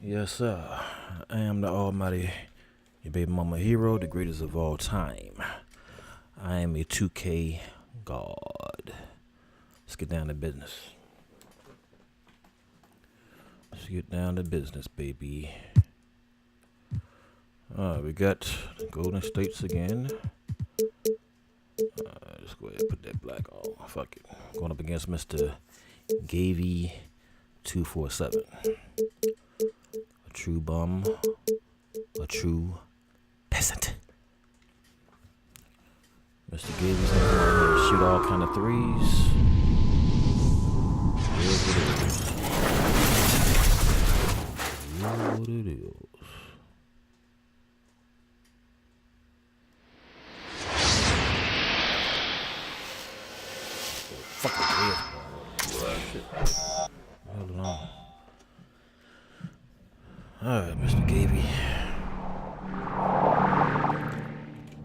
Yes, sir. I am the almighty, your baby mama hero, the greatest of all time. I am a 2K god. Let's get down to business. Let's get down to business, baby. We got Golden States again. Let's go ahead and put that black on. Fuck it. Going up against Mr. Gavy 247. A true bum. A true peasant. Mr. Gavy's gonna come out here and shoot all kind of threes. Here's what it is. Here's what it is. Hold on. Alright, Mr. Gavy.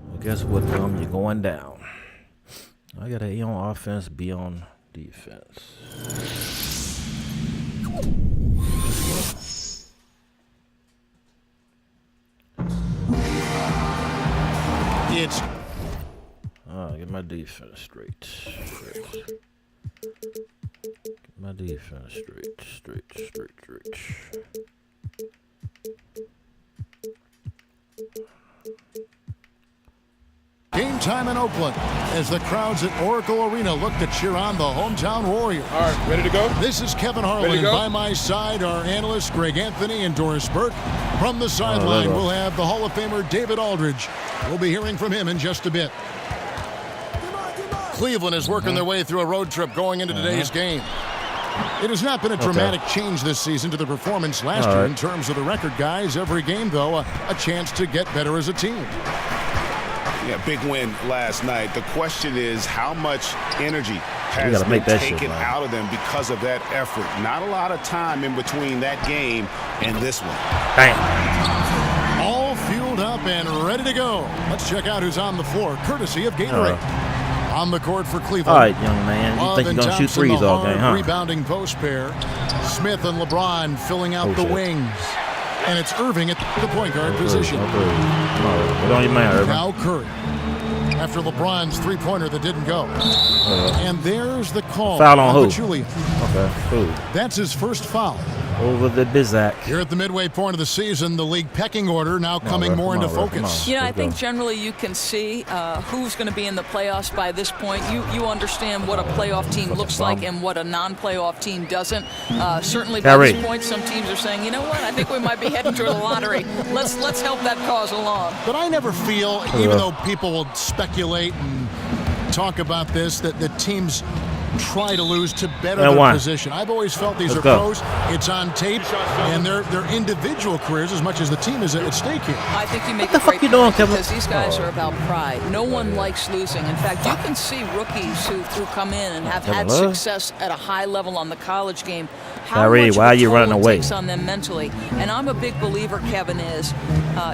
Well, guess what, you're going down. I gotta A on offense, B on defense. It's get my defense straight. Get my defense straight. game time in Oakland as the crowds at Oracle Arena look to cheer on the hometown Warriors. All right, ready to go? This is Kevin Harlan, and by my side are analysts Greg Anthony and Doris Burke. From the sideline, we'll have the Hall of Famer David Aldridge. We'll be hearing from him in just a bit. Cleveland is working their way through a road trip going into today's game. It has not been a dramatic change this season to the performance last year in terms of the record, guys. Every game, though, a chance to get better as a team. Yeah, big win last night. The question is how much energy has been taken out of them because of that effort. Not a lot of time in between that game and this one. Bam. All fueled up and ready to go. Let's check out who's on the floor, courtesy of Gatorade. On the court for Cleveland. All right, young man. You think you're going to shoot threes all game, huh? Rebounding post pair. Smith and LeBron filling out the wings. And it's Irving at the point guard position. What on your man, Irving? Now Curry. After LeBron's three-pointer that didn't go. And there's the call. Foul on who? Julian. Okay, who? That's his first foul. Over the Bizak. Here at the midway point of the season, the league pecking order now coming more into focus. You know, I think generally you can see who's going to be in the playoffs by this point. You understand what a playoff team looks like and what a non-playoff team doesn't. Certainly by this point, some teams are saying, you know what, I think we might be heading to the lottery. Let's help that cause along. But I never feel, even though people will speculate and talk about this, that the teams try to lose to better their position. I've always felt these are pros. It's on tape, and their individual careers as much as the team is at stake here. I think you make a great point because these guys are about pride. No one likes losing. In fact, you can see rookies who come in and have had success at a high level on the college game. How much why are you running away? Takes on them mentally. And I'm a big believer, Kevin, is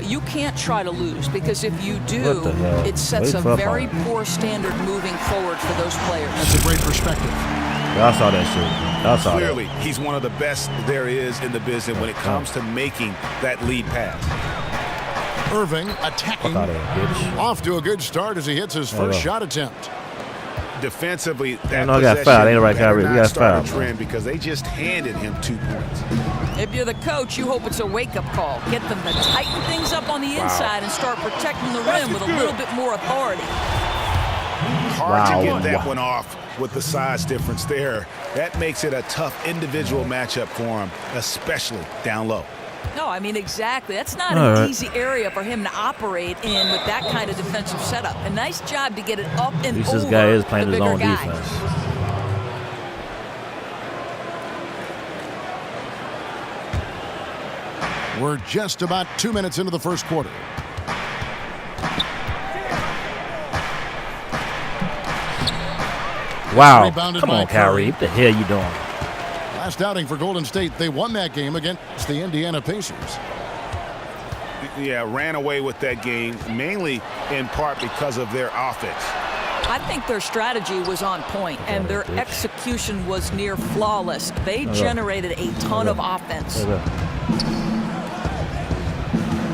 you can't try to lose because if you do, it sets a very poor standard moving forward for those players. That's a great perspective. Y'all saw that shit. Y'all saw Clearly, he's one of the best there is in the business when it comes to making that lead pass. Irving attacking. Off to a good start as he hits his first shot attempt. Defensively, that got fouled. Ain't right, Kyrie. We got fouled. Trend because they just handed him 2 points. If you're the coach, you hope it's a wake-up call. Get them to tighten things up on the inside and start protecting the rim with a little bit more authority. Hard to get that one off with the size difference there. That makes it a tough individual matchup for him, especially down low. No, I mean, exactly. That's not an easy area for him to operate in with that kind of defensive setup. A nice job to get it up and over this guy is playing the his bigger own guy. defense. We're just about 2 minutes into the first quarter. Wow. Come on, Kyrie. What the hell you doing? Last outing for Golden State, they won that game against the Indiana Pacers. Yeah, ran away with that game, mainly in part because of their offense. I think their strategy was on point, and their execution was near flawless. They generated a ton of offense.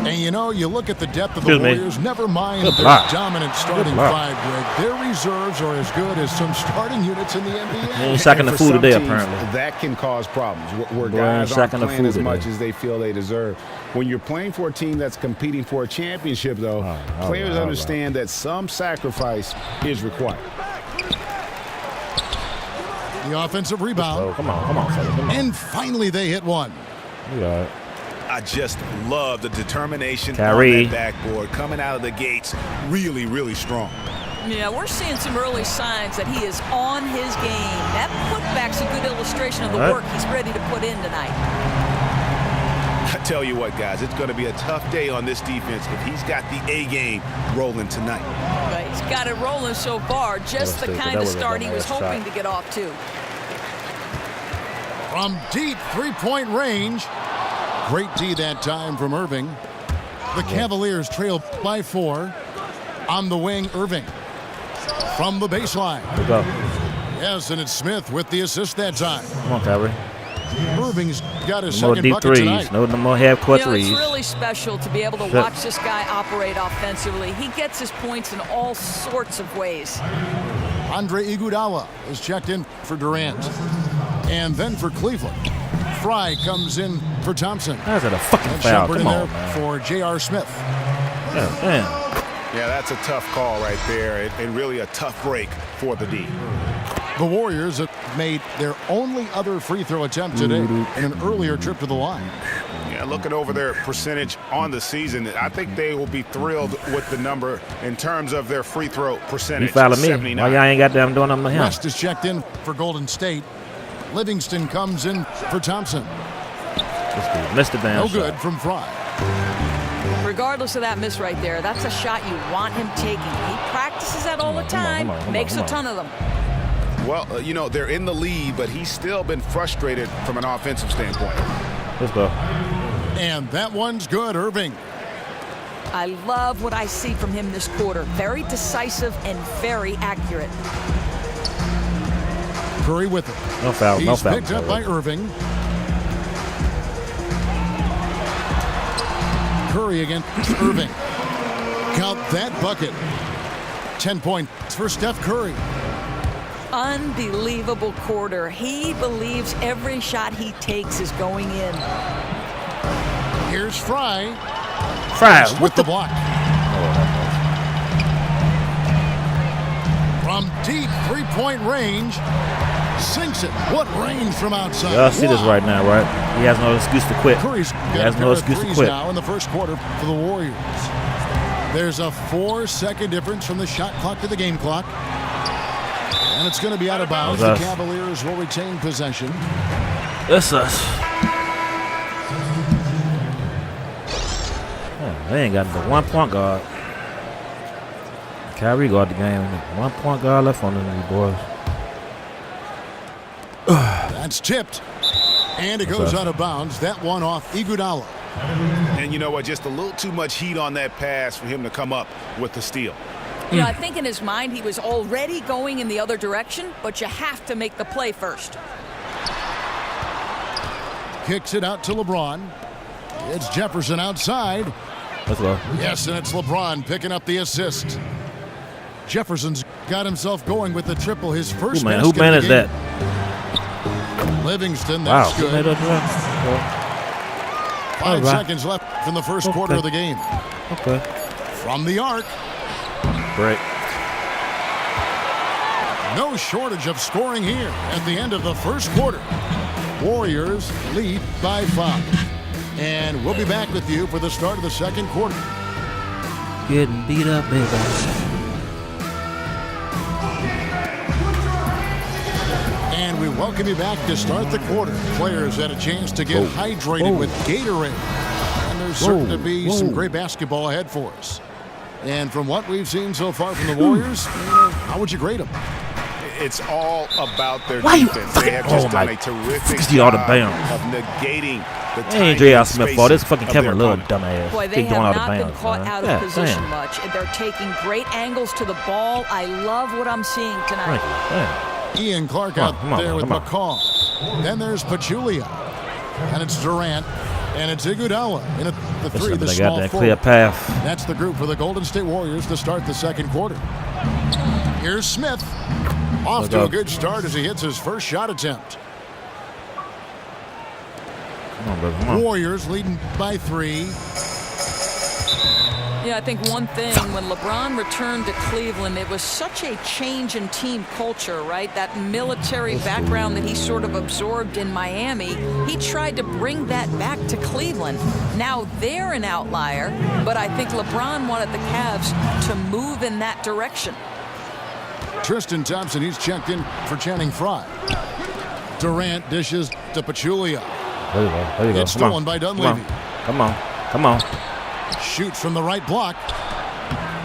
And, you know, you look at the depth of the Warriors, never mind their dominant starting five, Greg. Their reserves are as good as some starting units in the NBA. Second to food today, apparently. That can cause problems where guys aren't playing as much as they feel they deserve. When you're playing for a team that's competing for a championship, though, players understand that some sacrifice is required. The offensive rebound. Come on, fellas. Come on. And finally they hit one. Yeah. I just love the determination Kyrie. on that backboard coming out of the gates really, really strong. Yeah, we're seeing some early signs that he is on his game. That putback's a good illustration of the work he's ready to put in tonight. I tell you what, guys, it's going to be a tough day on this defense if he's got the A game rolling tonight. But he's got it rolling so far, just the kind of start he was hoping to get off to. From deep three-point range. Great D that time from Irving. The Cavaliers trail by 4. On the wing, Irving. From the baseline. Let's go. Yes, and it's Smith with the assist that time. Come on, Kyrie. Irving's got his No second deep bucket threes. tonight. No more half-court threes. It's really special to be able to watch this guy operate offensively. He gets his points in all sorts of ways. Andre Iguodala is checked in for Durant. And then for Cleveland, Fry comes in for Thompson. How's that a fucking And foul? Shepard Come in on, there man. for J.R. Smith. Damn. Yeah, that's a tough call right there, and really a tough break for the D. The Warriors have made their only other free throw attempt today in an earlier trip to the line. Yeah, looking over their percentage on the season, I think they will be thrilled with the number in terms of their free throw percentage. You follow me. 79. Why y'all ain't got them doing nothing to him? West is checked in for Golden State. Livingston comes in for Thompson. Missed the damn No shot. good from Fry. Regardless of that miss right there, that's a shot you want him taking. He practices that all the time, makes a ton of them. Well, you know, they're in the lead, but he's still been frustrated from an offensive standpoint. Let's go. And that one's good, Irving. I love what I see from him this quarter. Very decisive and very accurate. Curry with it. No foul. He's No foul. picked up by Irving. Curry against Irving. Count that bucket. 10 points for Steph Curry. Unbelievable quarter. He believes every shot he takes is going in. Here's Fry. Fry with the block. From deep three-point range. Sinks it. What range from outside. Y'all see this right now, right? He has no excuse to quit. Curry's He got has a no pair of excuse to threes quit. now in the first quarter for the Warriors. There's a 4-second difference from the shot clock to the game clock. And it's going to be out of bounds. The Cavaliers will retain possession. That's us. Oh, they ain't got but one point guard. Kyrie got the game. One point guard left on them boys. That's tipped. And it goes out of bounds. That one off Iguodala. And you know what? Just a little too much heat on that pass for him to come up with the steal. You know, I think in his mind he was already going in the other direction, but you have to make the play first. Kicks it out to LeBron. It's Jefferson outside. Let's go. Yes, and it's LeBron picking up the assist. Jefferson's got himself going with the triple. His first basket. Who man is that? Livingston, that's wow. good. 5 right. seconds left in the first quarter of the game. Okay. From the arc. Break. No shortage of scoring here at the end of the first quarter. Warriors lead by 5. And we'll be back with you for the start of the second quarter. Getting beat up, baby. And we welcome you back to start the quarter. Players had a chance to get hydrated with Gatorade. And there's certain to be some great basketball ahead for us. And from what we've seen so far from the Warriors, how would you grade them? It's all about their defense. They have just done a terrific job of negating the ain't J.R. Smith fault. This fucking Kevin Love dumbass. Boy, they have not been caught out of position much. They're taking great angles to the ball. I love what I'm seeing tonight. Ian Clark out there with McCall. Then there's Pachulia. And it's Durant. And it's Iguodala in at the three, the small forward. Clear path. That's the group for the Golden State Warriors to start the second quarter. Here's Smith. Off to a good start as he hits his first shot attempt. Come on, brother. Come on. Warriors leading by 3. Yeah, I think one thing, when LeBron returned to Cleveland, it was such a change in team culture, right? That military background that he sort of absorbed in Miami, he tried to bring that back to Cleveland. Now they're an outlier, but I think LeBron wanted the Cavs to move in that direction. Tristan Thompson, he's checked in for Channing Frye. Durant dishes to Pachulia. There you go. There you go. It's stolen by Dunleavy. Come on. Come on. Shoots from the right block.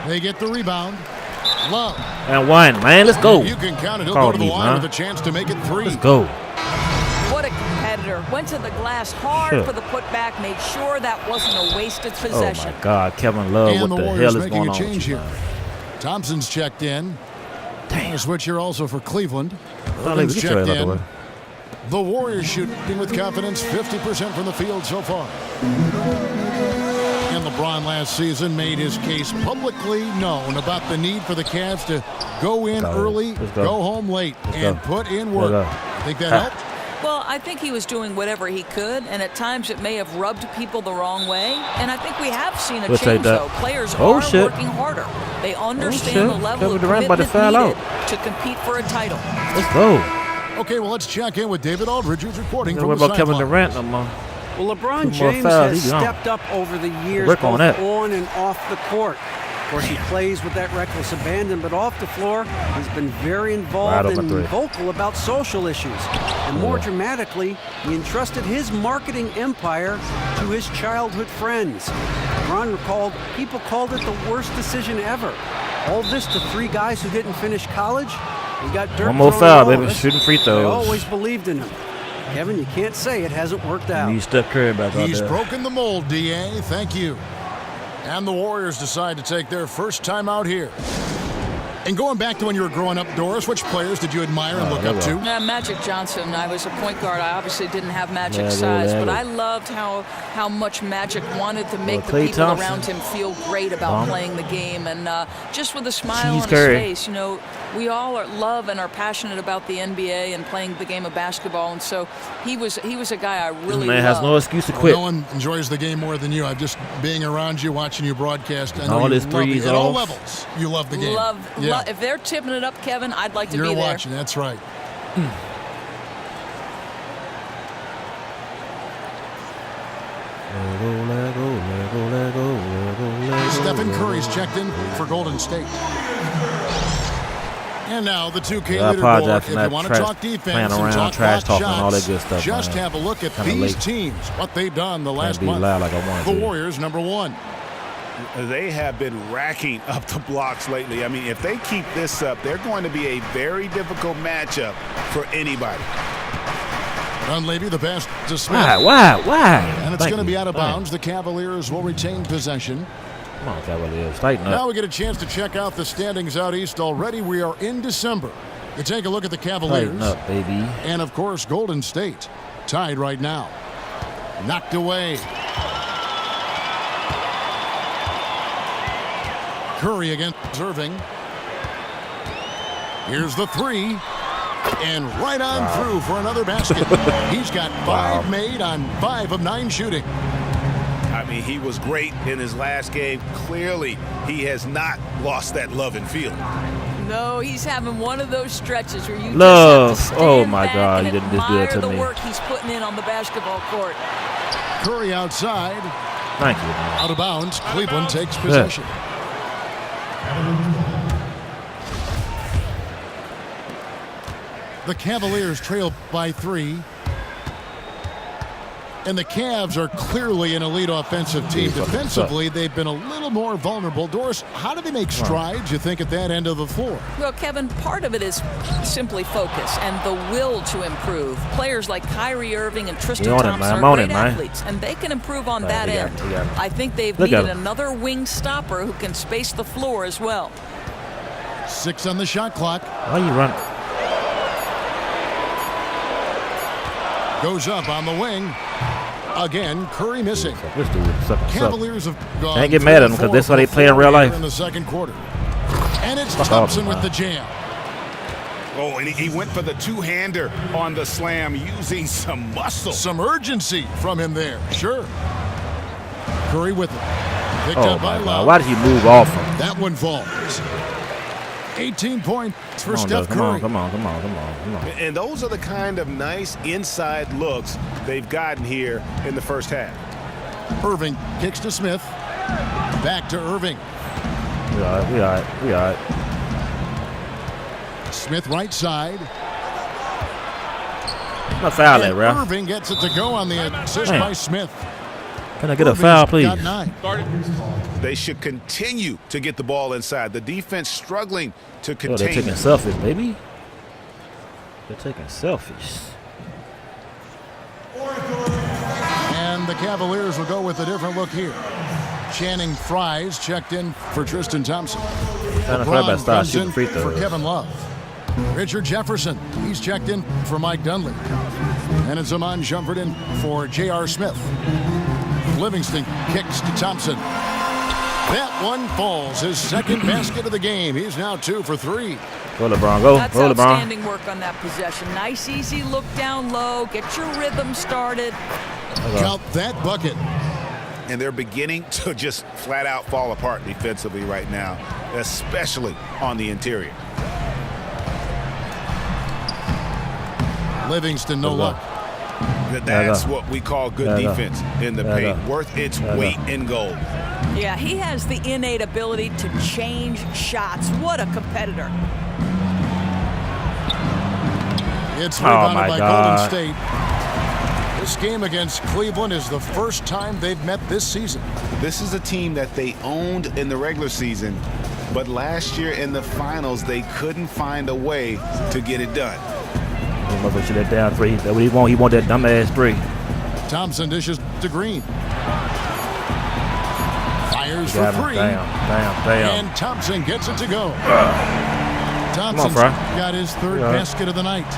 They get the rebound. Love. And one, man. Let's go. You can count it. He'll go to the line with a chance to make it 3. Let's go. What a competitor. Went to the glass hard for the putback. Made sure that wasn't a wasted possession. Oh, my God. Kevin Love, and what the Warriors hell is making going a on change with you, here. man? Thompson's checked in. A switch here also for Cleveland. Irvin's checked in. The Warriors shooting with confidence, 50% from the field so far. And LeBron last season made his case publicly known about the need for the Cavs to go in early, go home late, and put in work. Think that helped? Well, I think he was doing whatever he could, and at times it may have rubbed people the wrong way. And I think we have seen a change, though. Players are working harder. They understand the level of commitment needed to compete for a title. Let's go. Okay, well, let's check in with David Aldridge, who's reporting from the the Kevin sideline. Durant no more. Well, LeBron James has stepped up over the years, both on and off the court. Of course, he plays with that reckless abandon, but off the floor, he's been very involved and vocal about social issues. And more dramatically, he entrusted his marketing empire to his childhood friends. LeBron recalled, people called it the worst decision ever. All this to 3 guys who didn't finish college. He got dirt. One more foul, baby. Shooting free throws. They always believed in him. Kevin, you can't say it hasn't worked out. He's Steph Curry back out there. He's broken the mold, D.A. Thank you. And the Warriors decide to take their first time out here. And going back to when you were growing up, Doris, which players did you admire and look up to? Magic Johnson. I was a point guard. I obviously didn't have Magic's size, but I loved how much Magic wanted to make the people around him feel great about playing the game. And just with a smile on his face, you know, we all love and are passionate about the NBA and playing the game of basketball. And so he was a guy I really loved. Man has no excuse to quit. No one enjoys the game more than you. I'm just being around you, watching you broadcast. I know all you his threes at all levels. You love the game. If they're tipping it up, Kevin, I'd like to be there. You're watching. That's right. Stephen Curry's checked in for Golden State. And now the 2K leaderboard. If you want to talk defense and talk trash talking, all that good stuff, just have a look at these teams, what they've done the last month. The Warriors, number 1. They have been racking up the blocks lately. I mean, if they keep this up, they're going to be a very difficult matchup for anybody. Dunleavy, the pass to Smith. Why? And it's going to be out of bounds. The Cavaliers will retain possession. Come on, Cavaliers. Tighten up. Now we get a chance to check out the standings out east already. We are in December. You take a look at the Cavaliers. Tighten up, baby. And, of course, Golden State tied right now. Knocked away. Curry against Irving. Here's the 3. And right on through for another basket. He's got 5 made on 5 of 9 shooting. I mean, he was great in his last game. Clearly, he has not lost that love and feeling. No, he's having one of those stretches where you just have to stand my God, you didn't just do that to the me. work he's putting in on the basketball court. Curry outside. Thank you, man. Out of bounds. Cleveland takes possession. The Cavaliers trail by 3. And the Cavs are clearly an elite offensive team. Defensively, they've been a little more vulnerable. Doris, how do they make strides, you think, at that end of the floor? Well, Kevin, part of it is simply focus and the will to improve. Players like Kyrie Irving and Tristan Thompson are great athletes, and they can improve on that end. I think they've needed another wing stopper who can space the floor as well. 6 on the shot clock. Why you running? Goes up on the wing. Again, Curry missing. This dude Cavaliers have gone. Can't get mad at them because that's how they play in real life. In the second quarter. And it's Thompson with the jam. Oh, and he went for the two-hander on the slam using some muscle. Some urgency from him there. Sure. Curry with it. Picked up by Love. Why did he move off him? That one falls. 18 points for Steph Curry. Come on. And those are the kind of nice inside looks they've gotten here in the first half. Irving kicks to Smith. Back to Irving. We all right. Smith right side. Not foul there, bro. Irving gets it to go on the assist by Smith. Can I get a foul, please? Got 9. They should continue to get the ball inside. The defense struggling to contain. They're taking selfies, baby. They're taking selfies. And the Cavaliers will go with a different look here. Channing Fries checked in for Tristan Thompson. LeBron comes in for Kevin Love. Richard Jefferson, he's checked in for Mike Dunley. And it's Amon Shumpert in for J.R. Smith. Livingston kicks to Thompson. That one falls. His second basket of the game. He's now 2 for 3. Go LeBron, go. That's go LeBron. Outstanding work on that possession. Nice, easy look down low. Get your rhythm started. Count that bucket. And they're beginning to just flat out fall apart defensively right now, especially on the interior. Livingston, no luck. That's what we call good defense in the paint. Worth its weight in gold. Yeah, he has the innate ability to change shots. What a competitor. It's rebounded by Golden State. This game against Cleveland is the first time they've met this season. This is a team that they owned in the regular season, but last year in the finals, they couldn't find a way to get it done. That down 3. That's what he want. He want that dumbass 3. Thompson dishes to Green. Fires for 3. Damn. And Thompson gets it to go. Thompson's got his third basket of the night.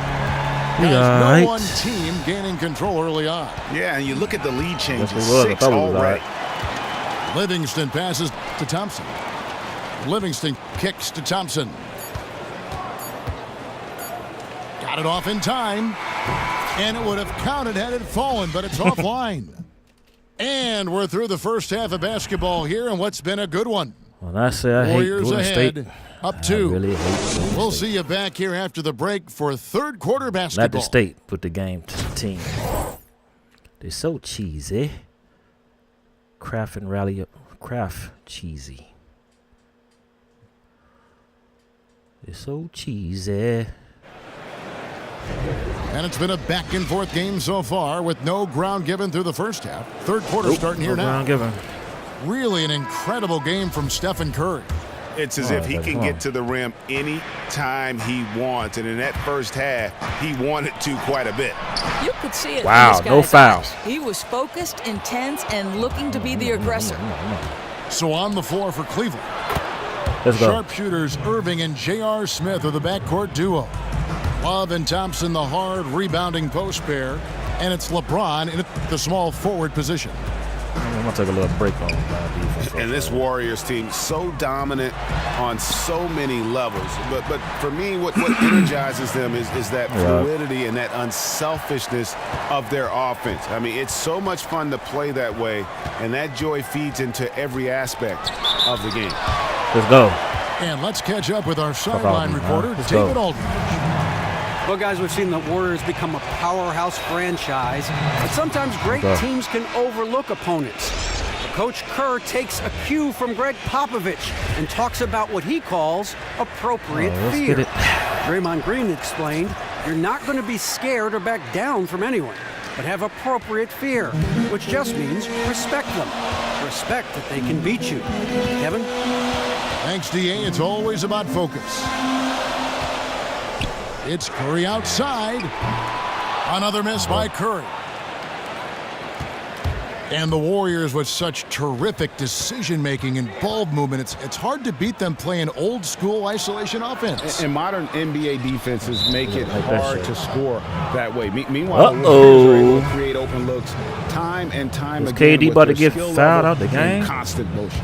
No one team gaining control early on. Yeah, and you look at the lead changes. 6 already. Livingston passes to Thompson. Livingston kicks to Thompson. Got it off in time. And it would have counted had it fallen, but it's offline. And we're through the first half of basketball here, and what's been a good one. Well, I say I hate Golden State. Up 2. Really hate we'll see you back here after the break for third quarter basketball. Not the State put the game to the team. They're so cheesy. Kraft cheesy. They're so cheesy. And it's been a back and forth game so far with no ground given through the first half. Third quarter starting here now. Ground given. Really an incredible game from Stephen Curry. It's as if he can get to the rim any time he wants. And in that first half, he wanted to quite a bit. You could see it. Wow, no fouls. He was focused, intense, and looking to be the aggressor. So on the floor for Cleveland. Let's go. Sharpshooters Irving and J.R. Smith are the backcourt duo. Love and Thompson, the hard rebounding post pair. And it's LeBron in the small forward position. I'm going to take a little break on defense. And this Warriors team so dominant on so many levels. But for me, what energizes them is that fluidity and that unselfishness of their offense. I mean, it's so much fun to play that way, and that joy feeds into every aspect of the game. Let's go. And let's catch up with our sideline reporter, David Aldridge. Well, guys, we've seen the Warriors become a powerhouse franchise, but sometimes great teams can overlook opponents. Coach Kerr takes a cue from Greg Popovich and talks about what he calls appropriate fear. Draymond Green explained, you're not going to be scared or back down from anyone, but have appropriate fear, which just means respect them. Respect that they can beat you. Kevin? Thanks, D.A. It's always about focus. It's Curry outside. Another miss by Curry. And the Warriors with such terrific decision-making and ball movement, it's hard to beat them playing old-school isolation offense. And modern NBA defenses make it hard to score that way. Meanwhile, the Warriors are able to create open looks time and time again. KD about to get fouled out the game? Constant motion.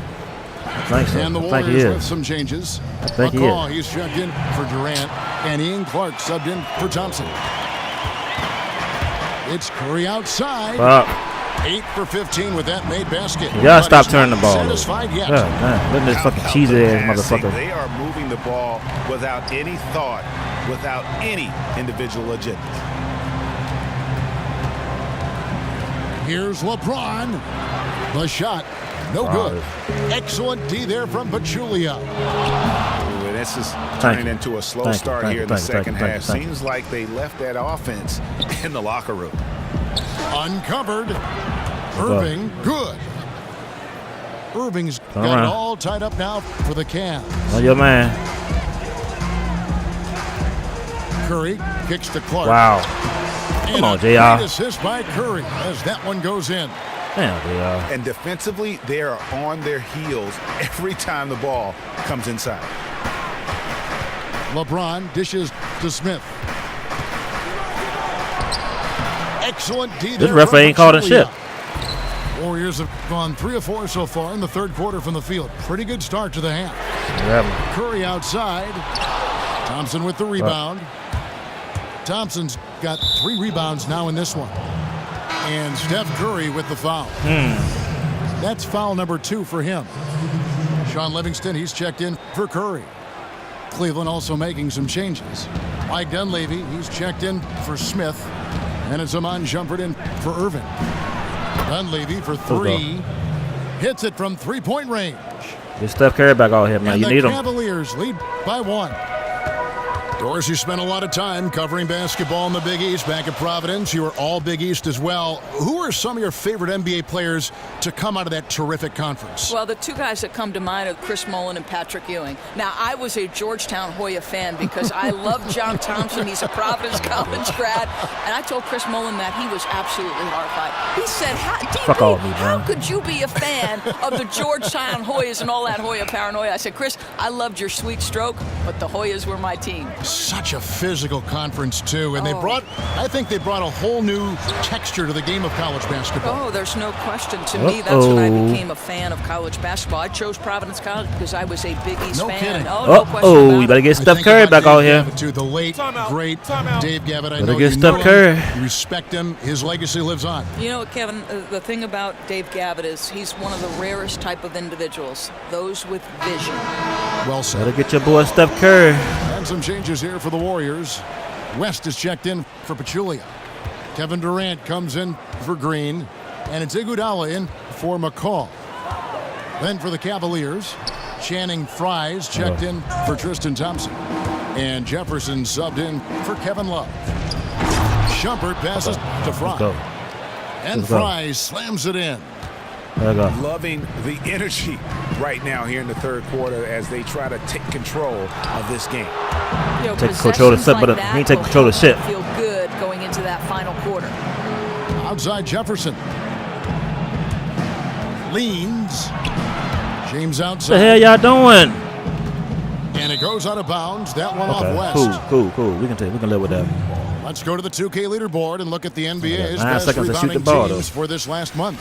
Thanks, and the Warriors with some changes. McCaw, he's checked in for Durant, and Ian Clark subbed in for Thompson. It's Curry outside. 8 for 15 with that made basket. You gotta stop turning the ball. Satisfied yet. Letting this fucking cheesy ass motherfucker. They are moving the ball without any thought, without any individual agenda. Here's LeBron. The shot, no good. Excellent D there from Pachulia. This is turning into a slow start here in the second half. Seems like they left that offense in the locker room. Uncovered. Irving, good. Irving's got it all tied up now for the Cavs. Oh, your man. Curry kicks to Clark. Wow. Come on, JR. Assist by Curry as that one goes in. Damn, JR. And defensively, they are on their heels every time the ball comes inside. LeBron dishes to Smith. Excellent D there. This referee ain't called a shit. Warriors have gone 3 of 4 so far in the third quarter from the field. Pretty good start to the half. Yeah. Curry outside. Thompson with the rebound. Thompson's got 3 rebounds now in this one. And Steph Curry with the foul. That's foul number 2 for him. Sean Livingston, he's checked in for Curry. Cleveland also making some changes. Mike Dunleavy, he's checked in for Smith. And it's Amon Shumpert in for Irving. Dunleavy for 3. Hits it from 3-point range. Get Steph Curry back out here, man. You need him. The Cavaliers lead by 1. Dorsey spent a lot of time covering basketball in the Big East back at Providence. You were all Big East as well. Who are some of your favorite NBA players to come out of that terrific conference? Well, the 2 guys that come to mind are Chris Mullin and Patrick Ewing. Now, I was a Georgetown Hoya fan because I love John Thompson. He's a Providence College grad. And I told Chris Mullin that he was absolutely horrified. He said, how could you be a fan of the Georgetown Hoyas and all that Hoya paranoia? I said, Chris, I loved your sweet stroke, but the Hoyas were my team. Such a physical conference, too. And I think they brought a whole new texture to the game of college basketball. Oh, there's no question. To me, that's when I became a fan of college basketball. I chose Providence College because I was a Big East fan. Kidding. No question. You better get Steph Curry back out here. The late, great Dave Gavitt. I know get Steph Curry. You respect him. His legacy lives on. You know what, Kevin? The thing about Dave Gavitt is he's one of the rarest type of individuals, those with vision. Well said. Better get your boy Steph Curry. And some changes here for the Warriors. West is checked in for Pachulia. Kevin Durant comes in for Green. And it's Iguodala in for McCaw. Then for the Cavaliers, Channing Frye's checked in for Tristan Thompson. And Jefferson subbed in for Kevin Love. Shumpert passes to Frye. And Frye slams it in. Loving the energy right now here in the third quarter as they try to take control of this game. Take control of shit, but he ain't take control of shit. Feel good going into that final quarter. Outside Jefferson. Leans. James outside. What the hell y'all doing? And it goes out of bounds. That one off West. Cool. We can live with that. Let's go to the 2K leaderboard and look at the NBA's 9 best seconds to shoot the rebounding ball, teams for this last month.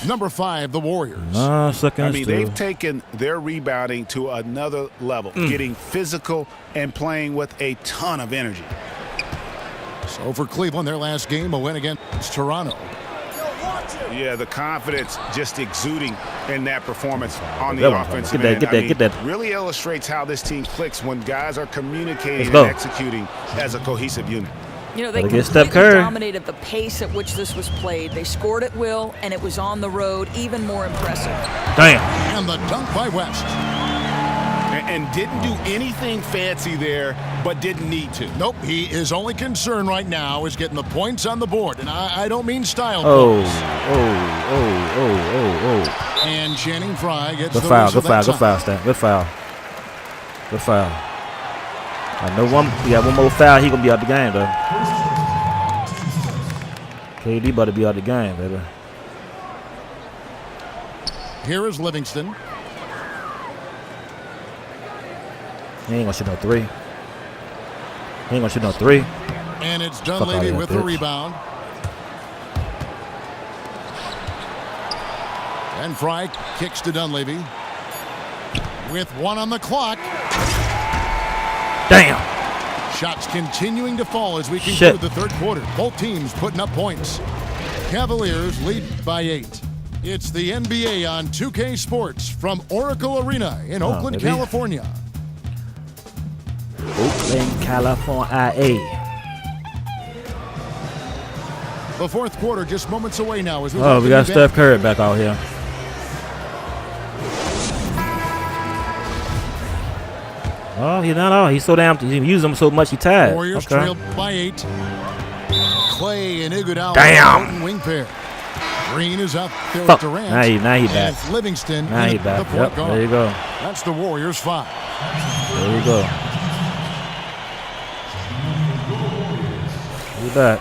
Number 5, the Warriors. 9 seconds. They've taken their rebounding to another level, getting physical and playing with a ton of energy. So for Cleveland, their last game, a win against Toronto. Yeah, the confidence just exuding in that performance on the offensive end. Get that. Really illustrates how this team clicks when guys are communicating and executing as a cohesive unit. You know, they completely dominated the pace at which this was played. They scored at will, and it was on the road. Even more impressive. Damn. And the dunk by West. And didn't do anything fancy there, but didn't need to. Nope, his only concern right now is getting the points on the board. And I don't mean style points. And Channing Frye gets the foul. Good foul, Stan. Good foul. I know one more foul, he gonna be out the game, though. KD about to be out the game, baby. Here is Livingston. He ain't gonna shoot no three. He ain't gonna shoot no three. And it's Dunleavy with the rebound. And Fry kicks to Dunleavy. With 1 on the clock. Damn. Shots continuing to fall as we conclude the third quarter. Both teams putting up points. Cavaliers lead by 8. It's the NBA on 2K Sports from Oracle Arena in Oakland, California. Oakland, California. The fourth quarter just moments away now. As we got Steph Curry back out here. Oh, he's not out. He's so damn. He used him so much he tired. Warriors trailed by 8. Clay and Iguodala. Damn. Wing pair. Green is up there with Durant. Now he back. And it's Livingston. Now he back. Yep, there you go. That's the Warriors 5. There you go. He's back.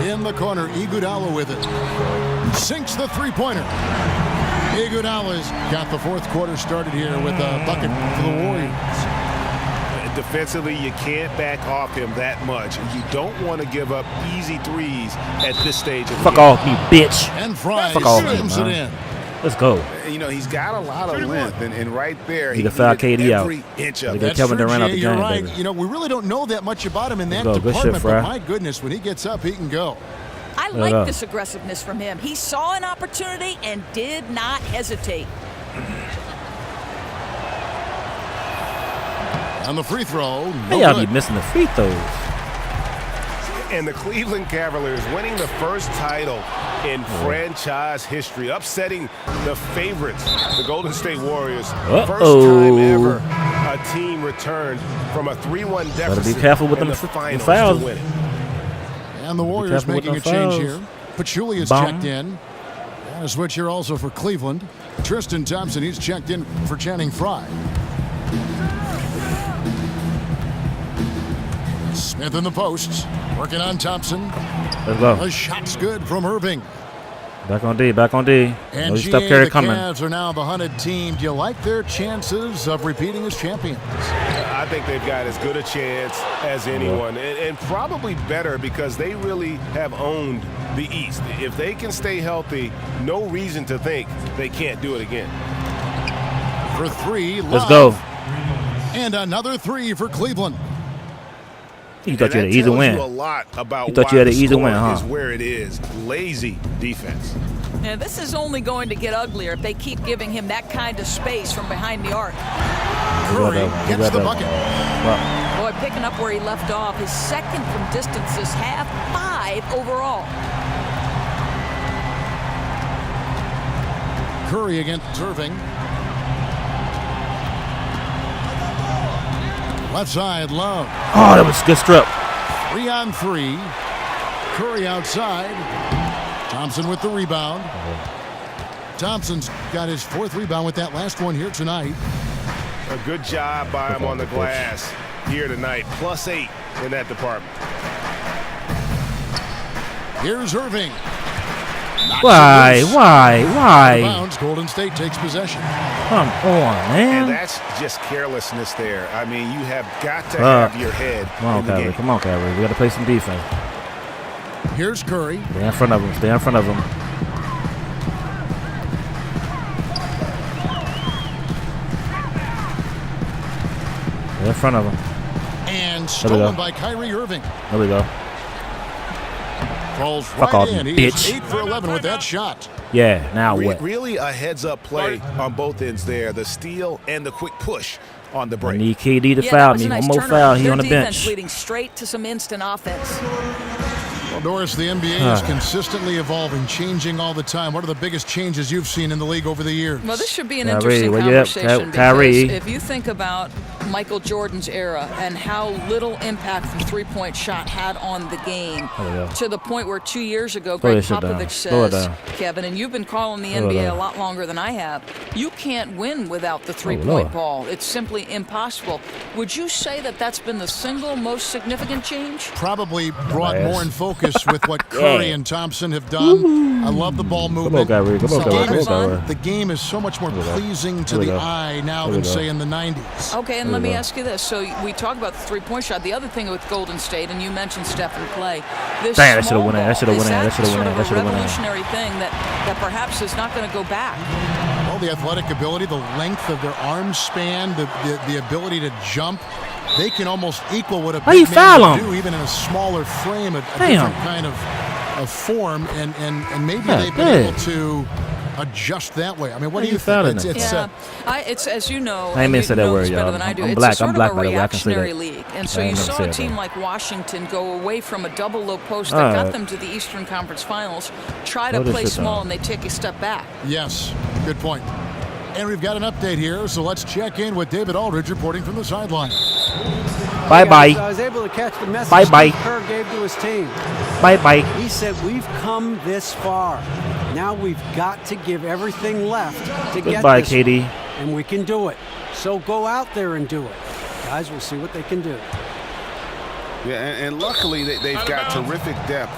In the corner, Iguodala with it. Sinks the three-pointer. Iguodala's got the fourth quarter started here with a bucket for the Warriors. Defensively, you can't back off him that much. You don't want to give up easy threes at this stage of the game. Fuck off, you bitch. And Fry slams it in. Let's go. You know, he's got a lot of length, and right there, he can foul KD out. Inch of get Kevin Durant out the game, right. baby. You know, we really don't know that much about him in that Good department, shit, but my goodness, when he gets up, he can go. I like this aggressiveness from him. He saw an opportunity and did not hesitate. On the free throw, Hey, y'all be missing the free throws. And the Cleveland Cavaliers winning the first title in franchise history, upsetting the favorites, the Golden State Warriors. First time ever a team returned from a 3-1 deficit. Gotta be careful with them finals fouls. to win it. And the Warriors making a change here. Pachulia is checked in. And a switch here also for Cleveland. Tristan Thompson, he's checked in for Channing Frye. Smith in the posts, working on Thompson. Let's go. The shot's good from Irving. Back on D, back on D. And Steph Curry coming. The Cavs are now the hunted team. Do you like their chances of repeating as champions? I think they've got as good a chance as anyone, and probably better because they really have owned the East. If they can stay healthy, no reason to think they can't do it again. For 3, Love. Let's go. And another 3 for Cleveland. You thought you had an easy win. A lot about you thought you had an easy win, huh? Is where it is. Lazy defense. And this is only going to get uglier if they keep giving him that kind of space from behind the arc. Curry gets the bucket. Boy, picking up where he left off. His second from distance this half, 5 overall. Curry against Irving. Left side, Love. Oh, that was a good strip. 3 on 3. Curry outside. Thompson with the rebound. Thompson's got his 4th rebound with that last one here tonight. A good job by him on the glass here tonight. +8 in that department. Here's Irving. Why? Bounds. Golden State takes possession. Come on, man. And that's just carelessness there. I mean, you have got to have your head in the game. Come on, Kyrie. We got to play some defense. Here's Curry. Stay in front of him. Stay in front of him. Stay in front of him. And stolen by Kyrie Irving. There we go. Falls Fuck right off, in. you He's bitch. 8 for 11 with that shot. Yeah, now what? Really a heads-up play on both ends there. The steal and the quick push on the break. I need KD to foul me. One more foul. He on the bench. Leading straight to some instant offense. Well, Doris, the NBA is consistently evolving, changing all the time. What are the biggest changes you've seen in the league over the years? Well, this should be an interesting conversation because if you think about Michael Jordan's era and how little impact the three-point shot had on the game, to the point where 2 years ago, Greg Popovich says, Kevin, and you've been calling the NBA a lot longer than I have, you can't win without the three-point ball. It's simply impossible. Would you say that that's been the single most significant change? Probably brought more in focus with what Curry and Thompson have done. I love the ball movement. The game is so much more pleasing to the eye now than, say, in the 90s. Okay, and let me ask you this. So we talk about the three-point shot. The other thing with Golden State, and you mentioned Steph and Clay, this that should have won it. That should have won it. That should have won it. That should have won it. Revolutionary thing that perhaps is not going to go back. Well, the athletic ability, the length of their arm span, the ability to jump, they can almost equal what a big man can do, even in a smaller frame, a different kind of form, and maybe they've been able to adjust that way. I mean, what do you think? It's as you know, I ain't said that word, y'all. I'm black. I'm black, by the way. I can say that. League. And so you saw a team like Washington go away from a double low post that got them to the Eastern Conference Finals, try to play small, and they take a step back. Yes, good point. And we've got an update here, so let's check in with David Aldridge reporting from the sideline. Bye-bye. I was able to catch the message Kerr gave to his team. Bye-bye. He said, we've come this far. Now we've got to give everything left to get this. Katie. And we can do it. So go out there and do it. Guys, we'll see what they can do. Yeah, and luckily they've got terrific depth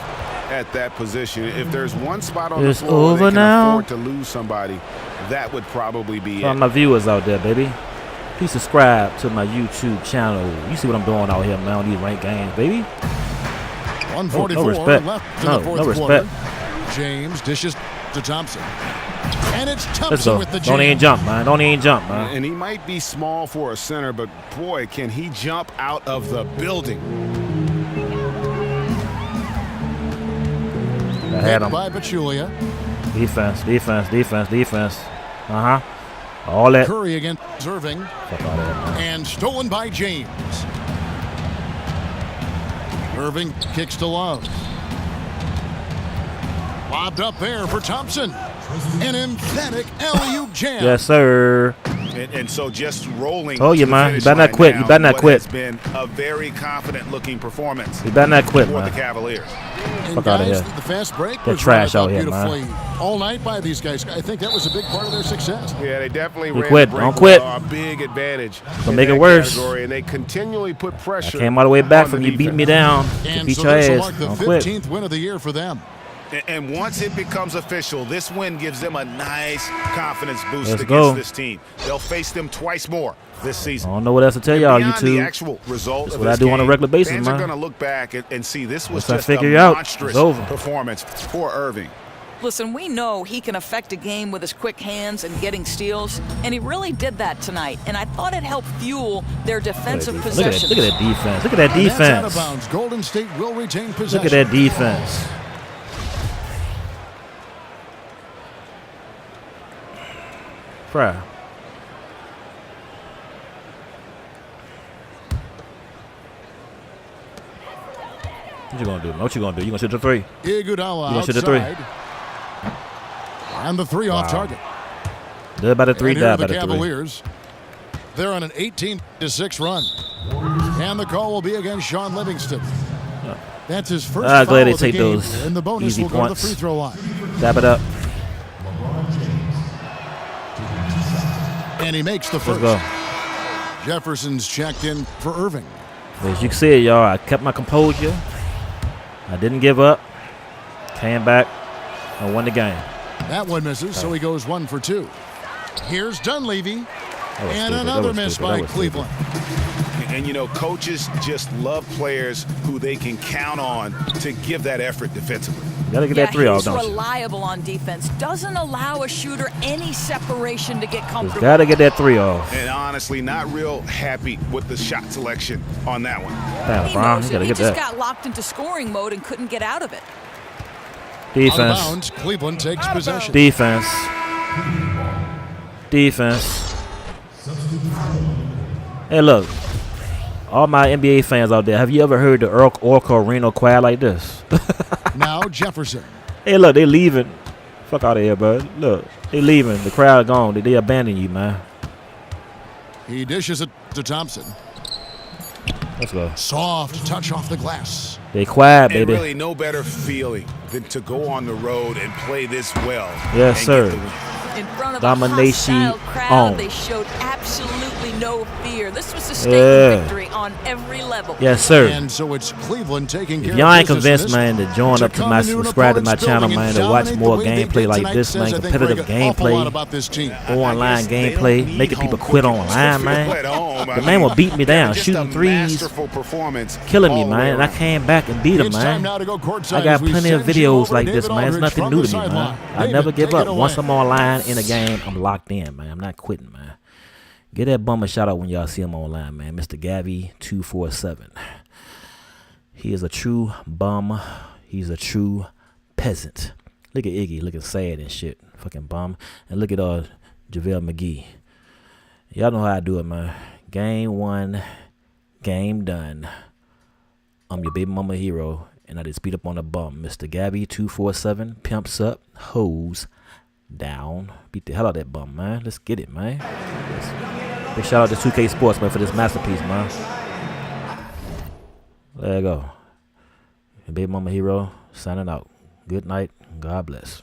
at that position. If there's one spot on the floor they can afford to lose somebody, that would probably be it. All my viewers out there, baby. Please subscribe to my YouTube channel. You see what I'm doing out here, man, on these ranked games, baby. 144 left in the fourth quarter. James dishes to Thompson. And it's Thompson with the jam. Don't even jump, man. Don't even jump, man. And he might be small for a center, but boy, can he jump out of the building. I had him. By Pachulia. Defense, defense, defense, defense. All that. Curry against Irving. And stolen by James. Irving kicks to Love. Lobbed up there for Thompson. An emphatic alley-oop jam. Yes, sir. And so just rolling. Oh, you man. You better not quit. You better not quit. It's been a very confident-looking performance. You better not quit, man. For the Cavaliers. Fuck out of here. The fast break was trash out here, man. All night by these guys. I think that was a big part of their success. Yeah, they definitely ran quit. Don't quit. A big advantage. Don't make it worse. And they continually put pressure. I came all the way back from you beating me down. And beat so your this will ass. mark the Don't 15th quit. win of the year for them. And once it becomes official, this win gives them a nice confidence boost Let's against go. this team. They'll face them twice more this season. I don't know what else to tell y'all, YouTube. The YouTube. actual result That's of what this I do game, on a regular basis, fans man. are going to look back and see this was Once just I figure a out, monstrous it's over. performance for Irving. Listen, we know he can affect a game with his quick hands and getting steals, and he really did that tonight. And I thought it helped fuel their defensive possessions. Look at that defense. Look at that And that's out defense. of bounds. Golden State will retain possession. Look at that defense. Fry. What you gonna do? What you gonna do? You gonna shoot the three? Iguodala You gonna shoot outside. the three? And the three off target. Dead by the three, And here are died by the the three. Cavaliers. They're on an 18-6 run. And the call will be against Sean Livingston. That's his first foul glad they of the take game. those And the bonus easy will go to the points. free throw line. Dab it up. And he makes the first. Let's go. Jefferson's checked in for Irving. As you can see, y'all, I kept my composure. I didn't give up. Came back and won the game. That one misses, so he goes 1 for 2. Here's Dunleavy. And another miss by Cleveland. And, you know, coaches just love players who they can count on to give that effort defensively. You got to get that three off, don't you? He's reliable on defense. Doesn't allow a shooter any separation to get comfortable. Got to get that three off. And honestly, not real happy with the shot selection on that one. Damn, Brown, you got to he get just that. got locked into scoring mode and couldn't get out of it. Out of Defense. bounds, Cleveland takes possession. Defense. Defense. Hey, look. All my NBA fans out there, have you ever heard the Orco Reno choir like this? Now Jefferson. Hey, look, they leaving. Fuck out of here, bud. Look, they leaving. The crowd gone. They abandon you, man. He dishes it to Thompson. Let's go. Soft touch off the glass. They quiet, baby. And really no better feeling than to go on the road and play this well. Yes, sir. In front of Domination a hostile crowd, on. they showed absolutely no fear. This was a statement victory on every level. Yes, sir. And so it's Cleveland taking care if y'all ain't of business convinced, man, to join up to my, subscribe to my channel, man, to watch more gameplay like this, man, competitive gameplay, online gameplay, making people quit online, man. The man will beat me down, shooting threes, killing me, man, and I came back and beat him, man. I got plenty of videos like this, man. It's nothing new to me, man. I never give up. Once I'm online in a game, I'm locked in, man. I'm not quitting, man. Get that bum a shout out when y'all see him online, man. Mr. Gabby247. He is a true bum. He's a true peasant. Look at Iggy looking sad and shit. Fucking bum. And look at JaVale McGee. Y'all know how I do it, man. Game 1, game done. I'm your baby mama hero, and I just beat up on a bum. Mr. Gabby247. Pimps up. Hoes down. Beat the hell out of that bum, man. Let's get it, man. Big shout out to 2K Sports, man, for this masterpiece, man. There you go. Baby mama hero signing out. Good night. God bless.